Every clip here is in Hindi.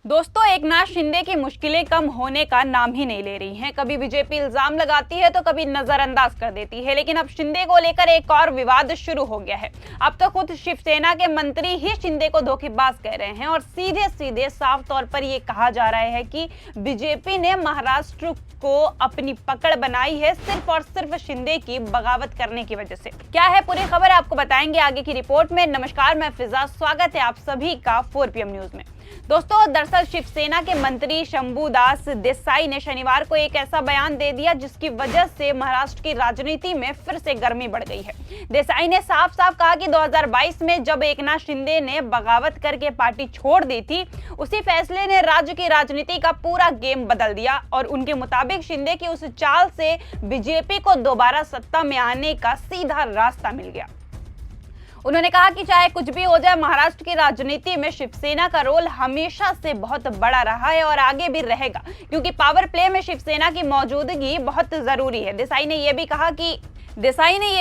दोस्तों, एकनाथ शिंदे की मुश्किलें कम होने का नाम ही नहीं ले रही हैं। कभी बीजेपी इल्जाम लगाती है तो कभी नजरअंदाज कर देती है, लेकिन अब शिंदे को लेकर एक और विवाद शुरू हो गया है। अब तो खुद शिवसेना के मंत्री ही शिंदे को धोखेबाज कह रहे हैं और सीधे सीधे साफ तौर पर ये कहा जा रहा है कि बीजेपी ने महाराष्ट्र को अपनी पकड़ बनाई है सिर्फ और सिर्फ शिंदे की बगावत करने की वजह से। क्या है पूरी खबर, आपको बताएंगे आगे की रिपोर्ट में। नमस्कार, मैं फिजा, स्वागत है आप सभी का 4 PM न्यूज में। दोस्तों, दरअसल शिवसेना के मंत्री शंभूदास देसाई ने शनिवार को एक ऐसा बयान दे दिया जिसकी वजह से महाराष्ट्र की राजनीति में फिर से गर्मी बढ़ गई है। देसाई ने साफ साफ कहा कि 2022 में जब एकनाथ शिंदे ने बगावत करके पार्टी छोड़ दी थी, उसी फैसले ने राज्य की राजनीति का पूरा गेम बदल दिया और उनके मुताबिक शिंदे की उस चाल से बीजेपी को दोबारा सत्ता में आने का सीधा रास्ता मिल गया। उन्होंने कहा कि चाहे कुछ भी हो जाए, महाराष्ट्र की राजनीति में शिवसेना का रोल हमेशा से बहुत बड़ा रहा है और आगे भी रहेगा, क्योंकि पावर प्ले में शिवसेना की मौजूदगी बहुत जरूरी है। देसाई ने यह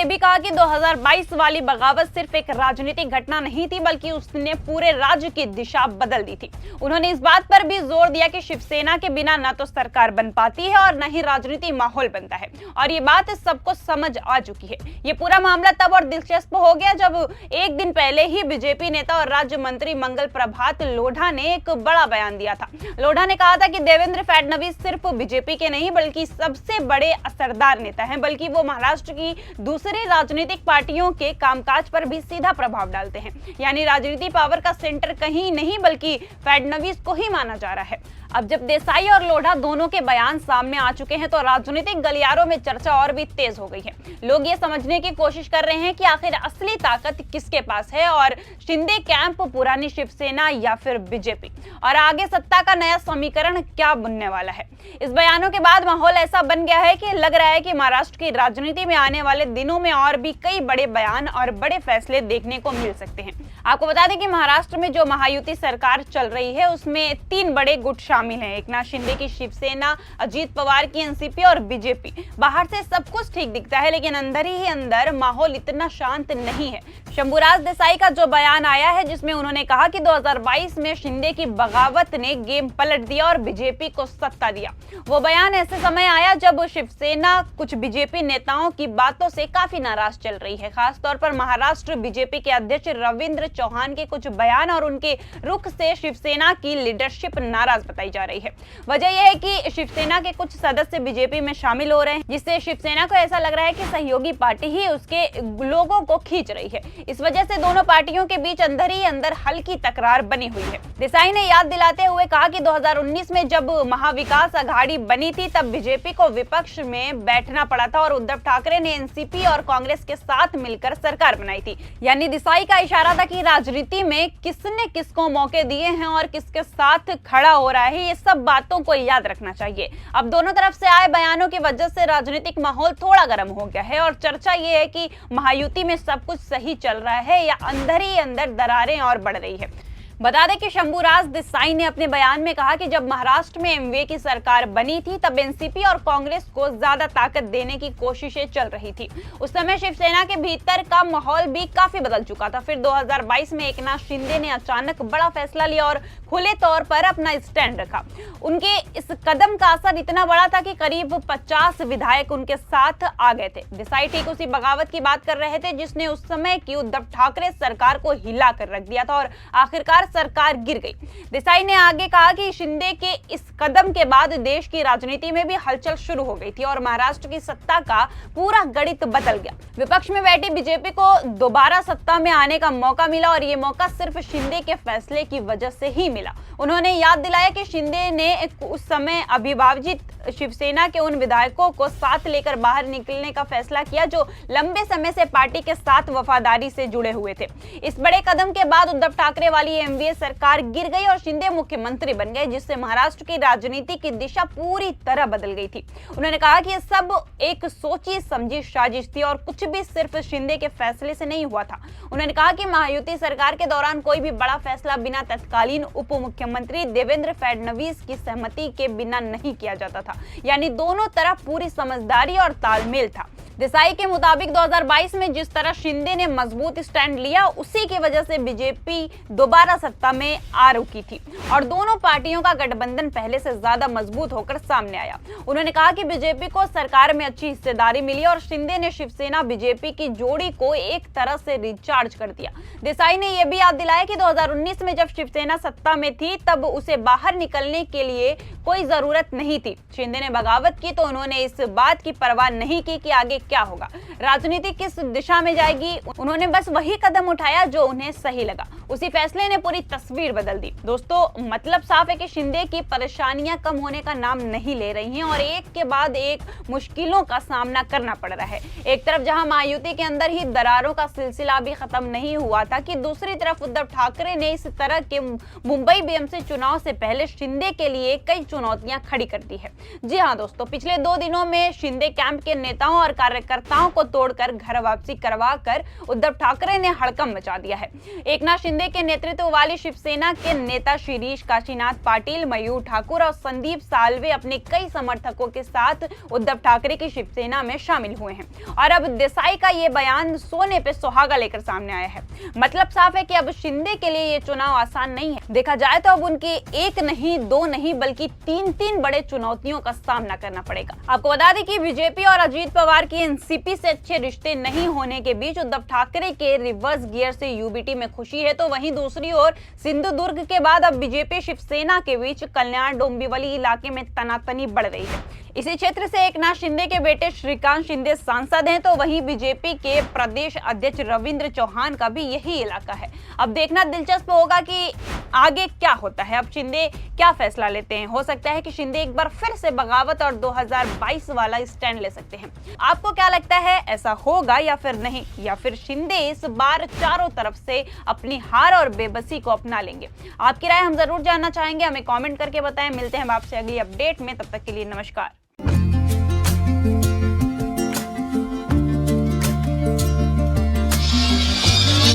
भी कहा कि 2022 वाली बगावत सिर्फ एक राजनीतिक घटना नहीं थी, बल्कि उसने पूरे राज्य की दिशा बदल दी थी। उन्होंने इस बात पर भी जोर दिया कि शिवसेना के बिना न तो सरकार बन पाती है और न ही राजनीतिक माहौल बनता है, और ये बात सबको समझ आ चुकी है। ये पूरा मामला तब और दिलचस्प हो गया जब एक दिन पहले ही बीजेपी नेता और राज्य मंत्री मंगल प्रभात लोढ़ा ने एक बड़ा बयान दिया था। लोढ़ा ने कहा था कि देवेंद्र फडणवीस सिर्फ बीजेपी के नहीं बल्कि सबसे बड़े असरदार नेता हैं, बल्कि वो महाराष्ट्र की दूसरी राजनीतिक पार्टियों के कामकाज पर भी सीधा प्रभाव डालते हैं। यानी राजनीति पावर का सेंटर कहीं नहीं बल्कि फडणवीस को ही माना जा रहा है। अब जब देसाई और लोढ़ा दोनों के बयान सामने आ चुके हैं तो राजनीतिक गलियारों में चर्चा और भी तेज हो गई है। लोग ये समझने की कोशिश कर रहे हैं कि आखिर असली ताकत किसके पास है, और शिंदे कैंप, पुरानी शिवसेना या फिर बीजेपी, और आगे सत्ता का नया समीकरण क्या बनने वाला है। इस बयानों के बाद माहौल ऐसा बन गया है कि लग रहा है कि महाराष्ट्र की राजनीति में आने वाले दिनों में और भी कई बड़े बयान और बड़े फैसले देखने को मिल सकते हैं। आपको बता दें कि महाराष्ट्र में जो महायुति सरकार चल रही है उसमें 3 बड़े गुट शामिल हैं। एकनाथ शिंदे की शिवसेना, अजीत पवार की एनसीपी और बीजेपी। बाहर से सब कुछ ठीक दिखता है, लेकिन अंदर ही अंदर माहौल इतना शांत नहीं है। शंभूराज देसाई का जो बयान आया है जिसमें उन्होंने कहा कि 2022 में शिंदे की बगावत ने गेम पलट दिया और बीजेपी को सत्ता दिया, वो बयान ऐसे समय आया जब शिवसेना कुछ बीजेपी नेताओं की बातों से काफी नाराज चल रही है। खासतौर पर महाराष्ट्र बीजेपी के अध्यक्ष रविंद्र चौहान के कुछ बयान और उनके रुख से शिवसेना की लीडरशिप नाराज बताई जा रही है। वजह यह है कि शिवसेना के कुछ सदस्य बीजेपी में शामिल हो रहे हैं, जिससे शिवसेना को ऐसा लग रहा है कि सहयोगी पार्टी ही उसके लोगों को खींच रही है। इस वजह से दोनों पार्टियों के बीच अंदर ही अंदर हल्की तकरार बनी हुई है। देसाई ने याद दिलाते हुए कहा कि 2019 में जब महाविकास आघाड़ी बनी थी तब बीजेपी को विपक्ष में बैठना पड़ा था और उद्धव ठाकरे ने एनसीपी और कांग्रेस के साथ मिलकर सरकार बनाई थी। यानी देसाई का इशारा था कि राजनीति में किसने किसको मौके दिए हैं और किसके साथ खड़ा हो रहा है, ये सब बातों को याद रखना चाहिए। अब दोनों तरफ से आए बयानों की वजह से राजनीतिक माहौल थोड़ा गर्म हो गया है और चर्चा ये है कि महायुति में सब कुछ सही चल रहा है या अंदर ही अंदर दरारें और बढ़ रही है। बता दें कि शंभूराज देसाई ने अपने बयान में कहा कि जब महाराष्ट्र में एमवे की सरकार बनी थी तब एनसीपी और कांग्रेस को ज्यादा ताकत देने की कोशिशें चल रही थी। उस समय शिवसेना के भीतर का माहौल भी काफी बदल चुका था। फिर 2022 में एकनाथ शिंदे ने अचानक बड़ा फैसला लिया और खुले तौर पर अपना स्टैंड रखा। उनके इस कदम का असर इतना बड़ा था कि करीब 50 विधायक उनके साथ आ गए थे। देसाई ठीक उसी बगावत की बात कर रहे थे जिसने उस समय की उद्धव ठाकरे सरकार को हिला कर रख दिया था और आखिरकार सरकार गिर गई। देसाई ने आगे कहा कि शिंदे के इस कदम के बाद देश की राजनीति में भी हलचल शुरू हो गई थी और महाराष्ट्र की सत्ता का पूरा गणित बदल गया। विपक्ष में बैठी बीजेपी को दोबारा सत्ता में आने का मौका मिला और ये मौका सिर्फ शिंदे के फैसले की वजह से ही मिला। उन्होंने याद दिलाया कि शिंदे ने उस समय अविभाजित शिवसेना के उन विधायकों को साथ लेकर बाहर निकलने का फैसला किया जो लंबे समय से पार्टी के साथ वफादारी से जुड़े हुए थे। इस बड़े कदम के बाद उद्धव ठाकरे वाली एमवीए सरकार गिर गई और शिंदे मुख्यमंत्री बन गए, जिससे महाराष्ट्र की राजनीति की दिशा पूरी तरह बदल गई थी। उन्होंने कहा कि ये सब एक सोची समझी साजिश थी और कुछ भी सिर्फ शिंदे के फैसले से नहीं हुआ था। उन्होंने कहा कि महायुति सरकार के दौरान कोई भी बड़ा फैसला बिना तत्कालीन उप मुख्यमंत्री देवेंद्र फडणवीस की सहमति के बिना नहीं किया जाता था। यानी दोनों तरफ पूरी समझदारी और तालमेल था। देसाई के मुताबिक 2022 में जिस तरह शिंदे ने मजबूत स्टैंड लिया, उसी की वजह से बीजेपी दोबारा सत्ता में आ रुकी थी और दोनों पार्टियों का गठबंधन पहले से ज्यादा मजबूत होकर सामने आया। उन्होंने कहा कि बीजेपी को सरकार में अच्छी हिस्सेदारी मिली और शिंदे ने शिवसेना बीजेपी की जोड़ी को एक तरह से रिचार्ज कर दिया। देसाई ने यह भी याद दिलाया कि 2019 में जब शिवसेना सत्ता में थी तब उसे बाहर निकलने के लिए कोई जरूरत नहीं थी। शिंदे ने बगावत की तो उन्होंने इस बात की परवाह नहीं की कि आगे क्या होगा, राजनीति किस दिशा में जाएगी। उन्होंने बस वही कदम उठाया जो उन्हें सही लगा। उसी फैसले ने पूरी तस्वीर बदल दी। दोस्तों, मतलब साफ है कि शिंदे की परेशानियां कम होने का नाम नहीं ले रही हैं और एक के बाद एक मुश्किलों का सामना करना पड़ रहा है। एक तरफ जहां महायुति के अंदर ही दरारों का सिलसिला भी खत्म नहीं हुआ था कि दूसरी तरफ उद्धव ठाकरे ने इस तरह के मुंबई बीएमसी चुनाव से पहले शिंदे के लिए कई चुनौतियां खड़ी कर दी है। जी हां दोस्तों, पिछले 2 दिनों में शिंदे कैंप के नेताओं और कार्यकर्ताओं को तोड़कर घर वापसी करवाकर उद्धव ठाकरे ने हड़कंप मचा दिया है। एकनाथ शिंदे के नेतृत्व वाली शिवसेना के नेता शिरीष काशीनाथ पाटिल, मयूर ठाकुर और संदीप साल्वे अपने कई समर्थकों के साथ उद्धव ठाकरे की शिवसेना में शामिल हुए हैं और अब देसाई का ये बयान सोने पे सुहागा लेकर सामने आया है। मतलब साफ है कि अब शिंदे के लिए ये चुनाव आसान नहीं है। देखा जाए तो अब उनके एक नहीं, 2 नहीं बल्कि 3 बड़े चुनौतियों का सामना करना पड़ेगा। आपको बता दें कि बीजेपी और अजीत पवार की एनसीपी से अच्छे रिश्ते नहीं होने के बीच उद्धव ठाकरे के रिवर्स गियर से यूबीटी में खुशी है, तो वहीं दूसरी ओर सिंधुदुर्ग के बाद अब बीजेपी शिवसेना के बीच कल्याण डोंबिवली इलाके में तनातनी बढ़ रही है। इसी क्षेत्र से एकनाथ शिंदे के बेटे श्रीकांत शिंदे सांसद हैं, तो वहीं बीजेपी के प्रदेश अध्यक्ष रविंद्र चौहान का भी यही इलाका है। अब देखना दिलचस्प होगा कि आगे क्या होता है। अब शिंदे क्या फैसला लेते हैं। हो सकता है कि शिंदे एक बार फिर से बगावत और 2022 वाला स्टैंड ले सकते हैं। आपको क्या लगता है, ऐसा होगा या फिर नहीं, या फिर शिंदे इस बार चारों तरफ से अपनी हार और बेबसी को अपना लेंगे? आपकी राय हम जरूर जानना चाहेंगे, हमें कमेंट करके बताएं। मिलते हैं आपसे अगली अपडेट में, तब तक के लिए नमस्कार।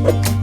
you